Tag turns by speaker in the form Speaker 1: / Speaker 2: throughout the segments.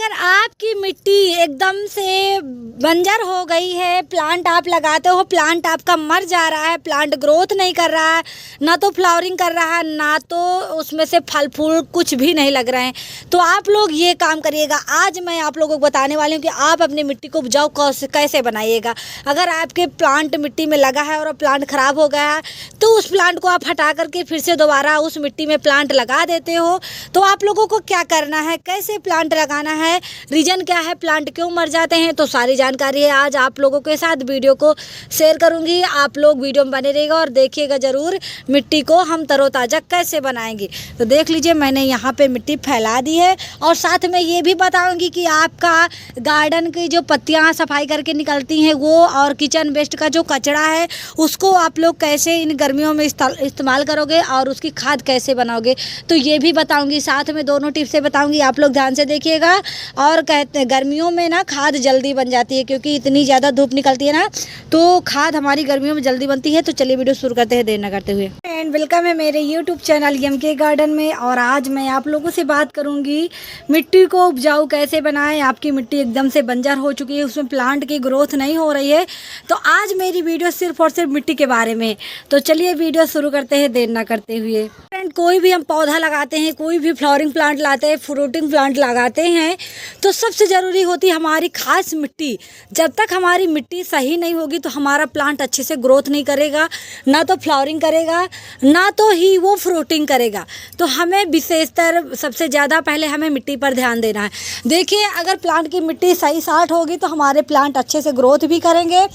Speaker 1: अगर आपकी मिट्टी एकदम से बंजर हो गई है, प्लांट आप लगाते हो, प्लांट आपका मर जा रहा है, प्लांट ग्रोथ नहीं कर रहा है, ना तो फ्लावरिंग कर रहा है, ना तो उसमें से फल फूल कुछ भी नहीं लग रहे हैं, तो आप लोग ये काम करिएगा। आज मैं आप लोगों को बताने वाली हूँ कि आप अपनी मिट्टी को उपजाऊ कैसे बनाइएगा। अगर आपके प्लांट मिट्टी में लगा है और प्लांट ख़राब हो गया है तो उस प्लांट को आप हटा करके फिर से दोबारा उस मिट्टी में प्लांट लगा देते हो, तो आप लोगों को क्या करना है, कैसे प्लांट लगाना है, रीज़न क्या है, प्लांट क्यों मर जाते हैं, तो सारी जानकारी है आज आप लोगों के साथ वीडियो को शेयर करूंगी। आप लोग वीडियो में बने रहिएगा और देखिएगा ज़रूर मिट्टी को हम तरोताज़ा कैसे बनाएंगे। तो देख लीजिए मैंने यहाँ पे मिट्टी फैला दी है और साथ में ये भी बताऊंगी कि आपका गार्डन की जो पत्तियाँ सफाई करके निकलती हैं वो और किचन वेस्ट का जो कचरा है उसको आप लोग कैसे इन गर्मियों में इस्तेमाल करोगे और उसकी खाद कैसे बनाओगे, तो ये भी बताऊंगी। साथ में दोनों टिप्स बताऊंगी, आप लोग ध्यान से देखिएगा। और कहते हैं गर्मियों में ना खाद जल्दी बन जाती है क्योंकि इतनी ज़्यादा धूप निकलती है ना, तो खाद हमारी गर्मियों में जल्दी बनती है। तो चलिए वीडियो शुरू करते हैं देर न करते हुए। एंड वेलकम है मेरे यूट्यूब चैनल एमके गार्डन में। और आज मैं आप लोगों से बात करूंगी मिट्टी को उपजाऊ कैसे बनाएं। आपकी मिट्टी एकदम से बंजर हो चुकी है, उसमें प्लांट की ग्रोथ नहीं हो रही है, तो आज मेरी वीडियो सिर्फ और सिर्फ मिट्टी के बारे में। तो चलिए वीडियो शुरू करते हैं देर न करते हुए। कोई भी हम पौधा लगाते हैं, कोई भी फ्लावरिंग प्लांट लाते हैं, फ्रूटिंग प्लांट लगाते हैं, तो सबसे ज़रूरी होती है हमारी खास मिट्टी। जब तक हमारी मिट्टी सही नहीं होगी तो हमारा प्लांट अच्छे से ग्रोथ नहीं करेगा, ना तो फ्लावरिंग करेगा, ना तो ही वो फ्रूटिंग करेगा। तो हमें विशेषतर सबसे ज़्यादा पहले हमें मिट्टी पर ध्यान देना है। देखिए अगर प्लांट की मिट्टी सही साठ होगी तो हमारे प्लांट अच्छे से ग्रोथ भी करेंगे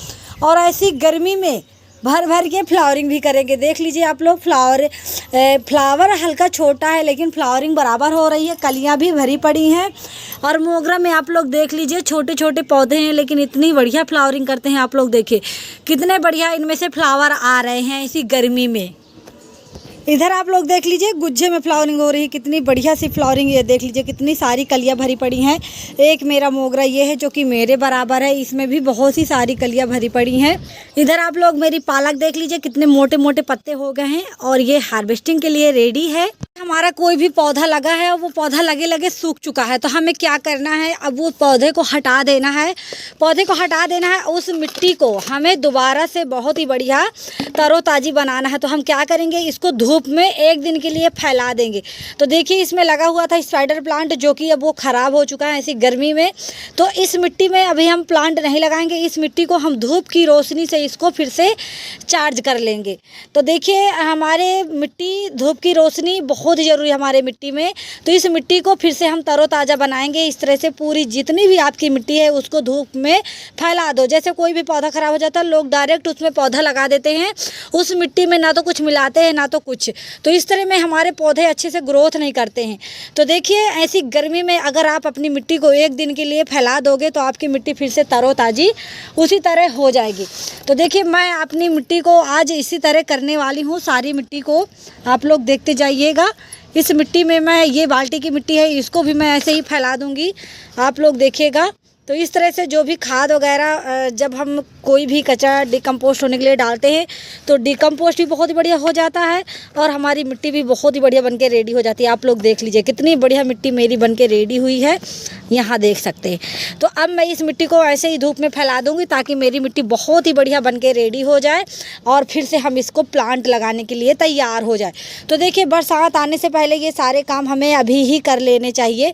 Speaker 1: और ऐसी गर्मी में भर भर के फ्लावरिंग भी करेंगे। देख लीजिए आप लोग फ्लावर हल्का छोटा है लेकिन फ्लावरिंग बराबर हो रही है, कलियां भी भरी पड़ी हैं। और मोगरा में आप लोग देख लीजिए छोटे छोटे पौधे हैं लेकिन इतनी बढ़िया फ्लावरिंग करते हैं। आप लोग देखिए कितने बढ़िया इनमें से फ्लावर आ रहे हैं इसी गर्मी में। इधर आप लोग देख लीजिए गुच्छे में फ्लावरिंग हो रही है, कितनी बढ़िया सी फ्लावरिंग। ये देख लीजिए कितनी सारी कलियां भरी पड़ी हैं। एक मेरा मोगरा ये है जो कि मेरे बराबर है, इसमें भी बहुत सी सारी कलियां भरी पड़ी हैं। इधर आप लोग मेरी पालक देख लीजिए कितने मोटे मोटे पत्ते हो गए हैं और ये हार्वेस्टिंग के लिए रेडी है। हमारा कोई भी पौधा लगा है और वो पौधा लगे लगे सूख चुका है, तो हमें क्या करना है, अब वो पौधे को हटा देना है। पौधे को हटा देना है, उस मिट्टी को हमें दोबारा से बहुत ही बढ़िया तरोताज़ी बनाना है। तो हम क्या करेंगे, इसको धूप में एक दिन के लिए फैला देंगे। तो देखिए इसमें लगा हुआ था स्पाइडर प्लांट जो कि अब वो ख़राब हो चुका है ऐसी गर्मी में। तो इस मिट्टी में अभी हम प्लांट नहीं लगाएंगे, इस मिट्टी को हम धूप की रोशनी से इसको फिर से चार्ज कर लेंगे। तो देखिए हमारे मिट्टी धूप की रोशनी बहुत ही ज़रूरी है हमारे मिट्टी में। तो इस मिट्टी को फिर से हम तरोताज़ा बनाएंगे। इस तरह से पूरी जितनी भी आपकी मिट्टी है उसको धूप में फैला दो। जैसे कोई भी पौधा ख़राब हो जाता है लोग डायरेक्ट उसमें पौधा लगा देते हैं, उस मिट्टी में ना तो कुछ मिलाते हैं ना तो कुछ, तो इस तरह में हमारे पौधे अच्छे से ग्रोथ नहीं करते हैं। तो देखिए ऐसी गर्मी में अगर आप अपनी मिट्टी को एक दिन के लिए फैला दोगे तो आपकी मिट्टी फिर से तरोताज़ी उसी तरह हो जाएगी। तो देखिए मैं अपनी मिट्टी को आज इसी तरह करने वाली हूँ। सारी मिट्टी को आप लोग देखते जाइएगा। इस मिट्टी में मैं ये बाल्टी की मिट्टी है इसको भी मैं ऐसे ही फैला दूँगी, आप लोग देखिएगा। तो इस तरह से जो भी खाद वगैरह जब हम कोई भी कचरा डिकम्पोस्ट होने के लिए डालते हैं तो डिकम्पोस्ट भी बहुत ही बढ़िया हो जाता है और हमारी मिट्टी भी बहुत ही बढ़िया बनके रेडी हो जाती है। आप लोग देख लीजिए कितनी बढ़िया मिट्टी मेरी बनके रेडी हुई है, यहाँ देख सकते हैं। तो अब मैं इस मिट्टी को ऐसे ही धूप में फैला दूँगी ताकि मेरी मिट्टी बहुत ही बढ़िया बनके रेडी हो जाए और फिर से हम इसको प्लांट लगाने के लिए तैयार हो जाए। तो देखिए बरसात आने से पहले ये सारे काम हमें अभी ही कर लेने चाहिए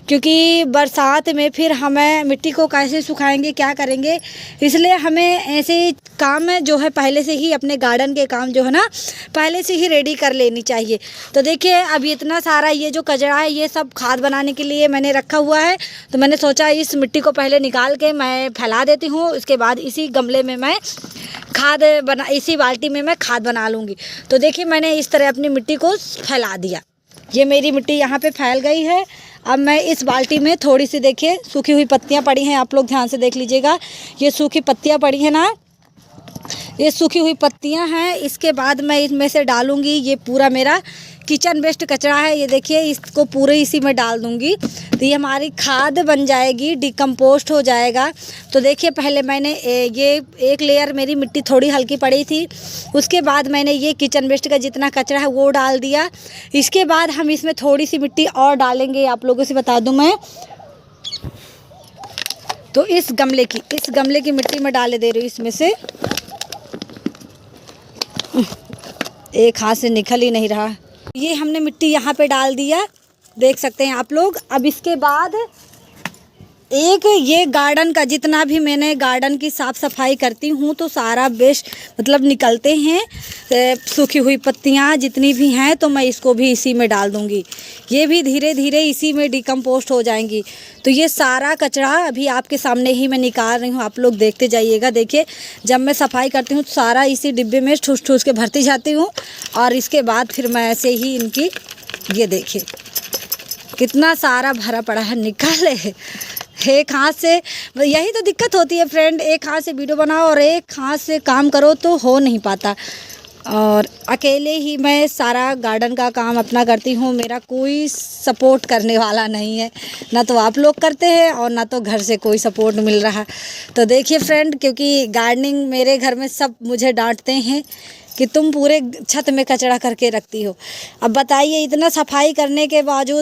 Speaker 1: क्योंकि बरसात में फिर हमें मिट्टी को कैसे सुखाएंगे क्या करेंगे, इसलिए हमें ऐसे काम जो है पहले से ही अपने गार्डन के काम जो है ना पहले से ही रेडी कर लेनी चाहिए। तो देखिए अब इतना सारा ये जो कचरा है ये सब खाद बनाने के लिए मैंने रखा हुआ है, तो मैंने सोचा इस मिट्टी को पहले निकाल के मैं फैला देती हूँ, उसके बाद इसी गमले में मैं इसी बाल्टी में मैं खाद बना लूँगी। तो देखिए मैंने इस तरह अपनी मिट्टी को फैला दिया, ये मेरी मिट्टी यहाँ पे फैल गई है। अब मैं इस बाल्टी में थोड़ी सी देखिए सूखी हुई पत्तियाँ पड़ी हैं, आप लोग ध्यान से देख लीजिएगा। ये सूखी पत्तियाँ पड़ी हैं ना, ये सूखी हुई पत्तियाँ हैं। इसके बाद मैं इसमें से डालूँगी ये पूरा मेरा किचन वेस्ट कचरा है, ये देखिए इसको पूरे इसी में डाल दूँगी तो ये हमारी खाद बन जाएगी, डिकम्पोस्ट हो जाएगा। तो देखिए पहले मैंने ये एक लेयर मेरी मिट्टी थोड़ी हल्की पड़ी थी, उसके बाद मैंने ये किचन वेस्ट का जितना कचरा है वो डाल दिया। इसके बाद हम इसमें थोड़ी सी मिट्टी और डालेंगे, आप लोगों से बता दूँ मैं तो इस गमले की मिट्टी में डाल दे रही हूँ इसमें से। एक हाथ से निकल ही नहीं रहा। ये हमने मिट्टी यहाँ पे डाल दिया, देख सकते हैं आप लोग। अब इसके बाद एक ये गार्डन का जितना भी मैंने गार्डन की साफ़ सफाई करती हूँ तो सारा वेस्ट मतलब निकलते हैं, सूखी हुई पत्तियाँ जितनी भी हैं तो मैं इसको भी इसी में डाल दूँगी। ये भी धीरे धीरे इसी में डिकम्पोस्ट हो जाएंगी। तो ये सारा कचरा अभी आपके सामने ही मैं निकाल रही हूँ, आप लोग देखते जाइएगा। देखिए जब मैं सफाई करती हूँ तो सारा इसी डिब्बे में ठूस ठूस के भरती जाती हूँ और इसके बाद फिर मैं ऐसे ही इनकी, ये देखिए कितना सारा भरा पड़ा है, निकाले। एक हाथ से, यही तो दिक्कत होती है फ्रेंड, एक हाथ से वीडियो बनाओ और एक हाथ से काम करो तो हो नहीं पाता। और अकेले ही मैं सारा गार्डन का काम अपना करती हूँ, मेरा कोई सपोर्ट करने वाला नहीं है, ना तो आप लोग करते हैं और ना तो घर से कोई सपोर्ट मिल रहा। तो देखिए फ्रेंड, क्योंकि गार्डनिंग मेरे घर में सब मुझे डांटते हैं कि तुम पूरे छत में कचरा करके रखती हो। अब बताइए इतना सफाई करने के बावजूद